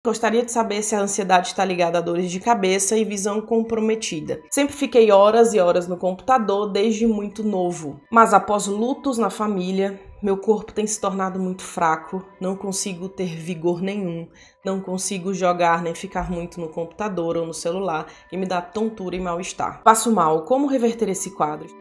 Gostaria de saber se a ansiedade está ligada a dores de cabeça e visão comprometida. Sempre fiquei horas e horas no computador desde muito novo, mas após lutos na família, meu corpo tem se tornado muito fraco, não consigo ter vigor nenhum, não consigo jogar nem ficar muito no computador ou no celular e me dá tontura e mal-estar. Passo mal, como reverter esse quadro?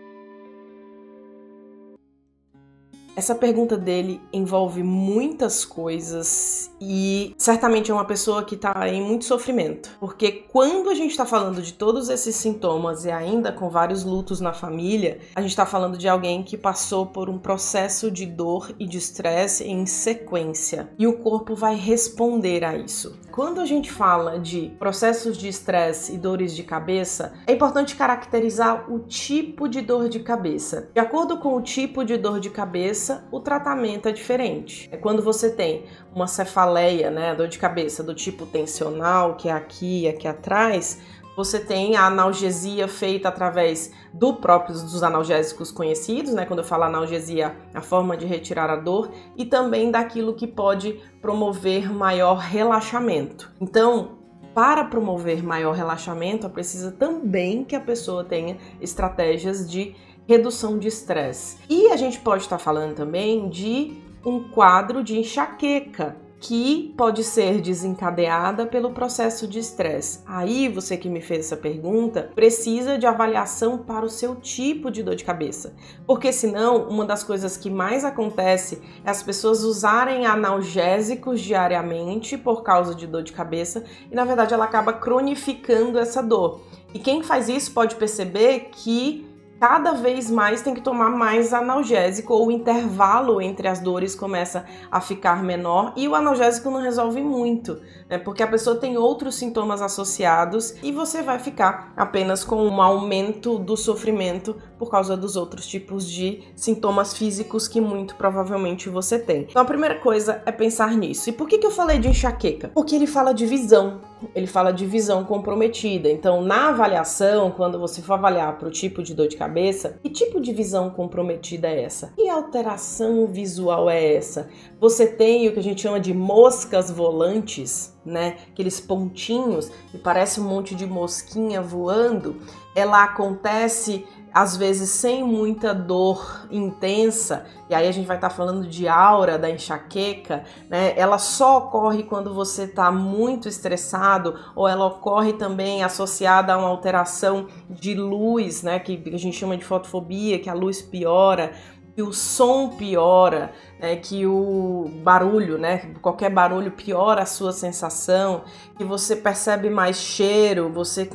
Essa pergunta dele envolve muitas coisas e certamente é uma pessoa que está em muito sofrimento. Porque quando a gente está falando de todos esses sintomas e ainda com vários lutos na família, a gente está falando de alguém que passou por um processo de dor e de estresse em sequência. E o corpo vai responder a isso. Quando a gente fala de processos de estresse e dores de cabeça, é importante caracterizar o tipo de dor de cabeça. De acordo com o tipo de dor de cabeça, o tratamento é diferente. É quando você tem uma cefaleia, né, dor de cabeça do tipo tensional, que é aqui e aqui atrás, você tem a analgesia feita através dos analgésicos conhecidos, né? Quando eu falo analgesia, a forma de retirar a dor, e também daquilo que pode promover maior relaxamento. Então, para promover maior relaxamento, é preciso também que a pessoa tenha estratégias de redução de estresse. E a gente pode estar falando também de um quadro de enxaqueca, que pode ser desencadeada pelo processo de estresse. Aí, você que me fez essa pergunta, precisa de avaliação para o seu tipo de dor de cabeça. Porque senão, uma das coisas que mais acontece é as pessoas usarem analgésicos diariamente por causa de dor de cabeça e, na verdade, ela acaba cronificando essa dor. E quem faz isso pode perceber que cada vez mais tem que tomar mais analgésico, ou o intervalo entre as dores começa a ficar menor e o analgésico não resolve muito, né? Porque a pessoa tem outros sintomas associados e você vai ficar apenas com um aumento do sofrimento por causa dos outros tipos de sintomas físicos que muito provavelmente você tem. Então a primeira coisa é pensar nisso. E por que eu falei de enxaqueca? Porque ele fala de visão. Ele fala de visão comprometida. Então, na avaliação, quando você for avaliar para o tipo de dor de cabeça, que tipo de visão comprometida é essa? Que alteração visual é essa? Você tem o que a gente chama de moscas volantes, né? Aqueles pontinhos que parece um monte de mosquinha voando. Ela acontece às vezes sem muita dor intensa, e aí a gente vai estar falando de aura da enxaqueca, né? Ela só ocorre quando você está muito estressado, ou ela ocorre também associada a uma alteração de luz, né? Que a gente chama de fotofobia, que a luz piora, que o som piora, né, que o barulho, né, qualquer barulho piora a sua sensação, que você percebe mais cheiro, você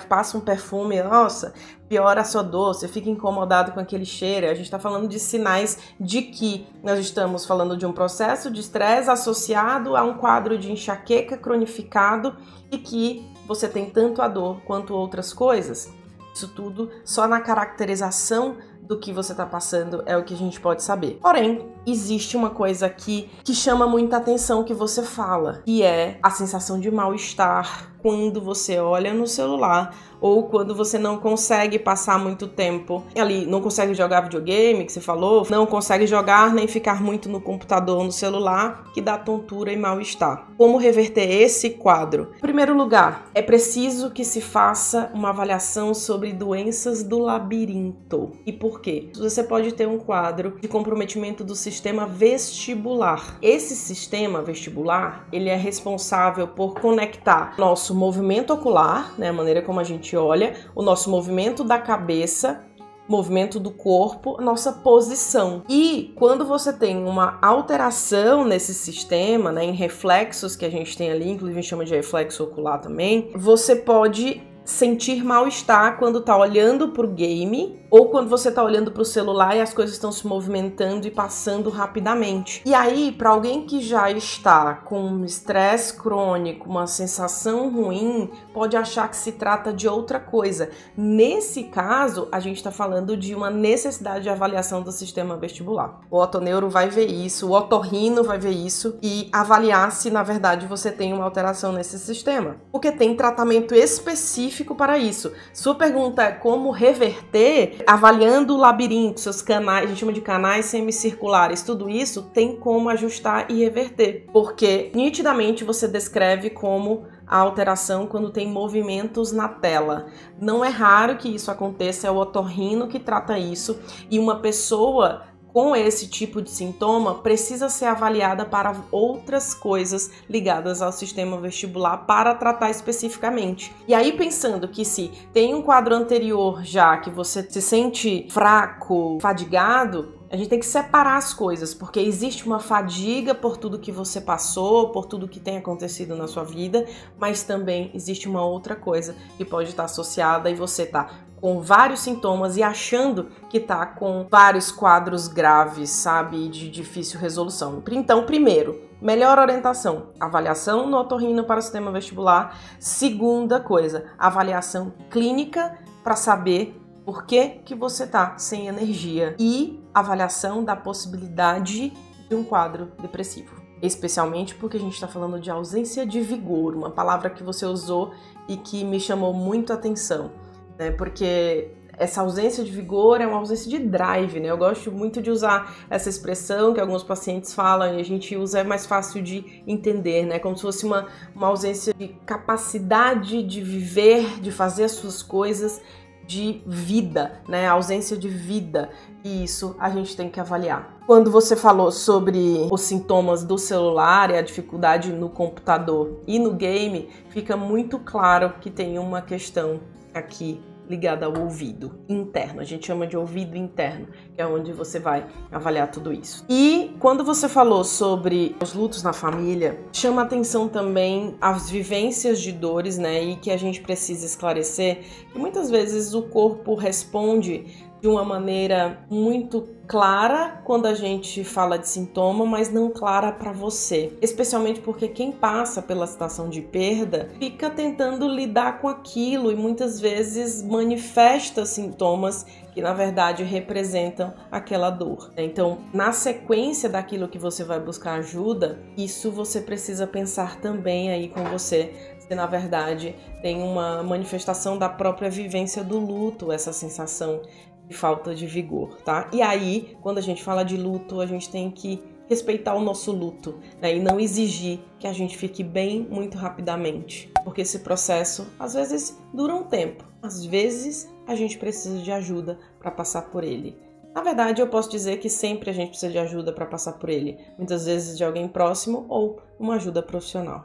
passa um perfume, nossa, piora a sua dor, você fica incomodado com aquele cheiro. A gente está falando de sinais de que nós estamos falando de um processo de estresse associado a um quadro de enxaqueca cronificado e que você tem tanto a dor quanto outras coisas. Isso tudo só na caracterização do que você está passando é o que a gente pode saber. Porém, existe uma coisa aqui que chama muita atenção que você fala, que é a sensação de mal-estar quando você olha no celular ou quando você não consegue passar muito tempo ali, não consegue jogar videogame, que você falou, não consegue jogar nem ficar muito no computador ou no celular, que dá tontura e mal-estar. Como reverter esse quadro? Em primeiro lugar, é preciso que se faça uma avaliação sobre doenças do labirinto. E por quê? Você pode ter um quadro de comprometimento do sistema vestibular. Esse sistema vestibular, ele é responsável por conectar nosso movimento ocular, né, a maneira como a gente olha, o nosso movimento da cabeça, movimento do corpo, nossa posição. E quando você tem uma alteração nesse sistema, né, em reflexos que a gente tem ali, inclusive a gente chama de reflexo ocular também, você pode sentir mal-estar quando tá olhando pro game ou quando você tá olhando pro celular e as coisas estão se movimentando e passando rapidamente. E aí, para alguém que já está com um estresse crônico, uma sensação ruim, pode achar que se trata de outra coisa. Nesse caso, a gente está falando de uma necessidade de avaliação do sistema vestibular. O otoneuro vai ver isso, o otorrino vai ver isso e avaliar se, na verdade, você tem uma alteração nesse sistema. Porque tem tratamento específico para isso. Sua pergunta é como reverter? avaliando o labirinto, seus canais, a gente chama de canais semicirculares, tudo isso tem como ajustar e reverter, porque nitidamente você descreve como a alteração quando tem movimentos na tela. Não é raro que isso aconteça, é o otorrino que trata isso, e uma pessoa com esse tipo de sintoma precisa ser avaliada para outras coisas ligadas ao sistema vestibular para tratar especificamente. E aí, pensando que se tem um quadro anterior já que você se sente fraco, fadigado, a gente tem que separar as coisas, porque existe uma fadiga por tudo que você passou, por tudo que tem acontecido na sua vida, mas também existe uma outra coisa que pode estar associada e você tá com vários sintomas e achando que tá com vários quadros graves, sabe, de difícil resolução. Então, primeiro, melhor orientação, avaliação no otorrino para o sistema vestibular. Segunda coisa, avaliação clínica para saber por que você tá sem energia e avaliação da possibilidade de um quadro depressivo. Especialmente porque a gente está falando de ausência de vigor, uma palavra que você usou e que me chamou muito a atenção, né? Porque essa ausência de vigor é uma ausência de drive, né? Eu gosto muito de usar essa expressão que alguns pacientes falam e a gente usa, é mais fácil de entender, né? Como se fosse uma ausência de capacidade de viver, de fazer as suas coisas, de vida, né? A ausência de vida, e isso a gente tem que avaliar. Quando você falou sobre os sintomas do celular e a dificuldade no computador e no game, fica muito claro que tem uma questão aqui ligada ao ouvido interno. A gente chama de ouvido interno, que é onde você vai avaliar tudo isso. E quando você falou sobre os lutos na família, chama atenção também as vivências de dores, né? E que a gente precisa esclarecer que muitas vezes o corpo responde de uma maneira muito clara quando a gente fala de sintoma, mas não clara para você. Especialmente porque quem passa pela situação de perda fica tentando lidar com aquilo e muitas vezes manifesta sintomas que na verdade representam aquela dor. Então, na sequência daquilo que você vai buscar ajuda, isso você precisa pensar também aí com você, se na verdade tem uma manifestação da própria vivência do luto, essa sensação de falta de vigor, tá? E aí, quando a gente fala de luto, a gente tem que respeitar o nosso luto, né? E não exigir que a gente fique bem muito rapidamente, porque esse processo às vezes dura um tempo, às vezes a gente precisa de ajuda para passar por ele. Na verdade, eu posso dizer que sempre a gente precisa de ajuda para passar por ele, muitas vezes de alguém próximo ou uma ajuda profissional.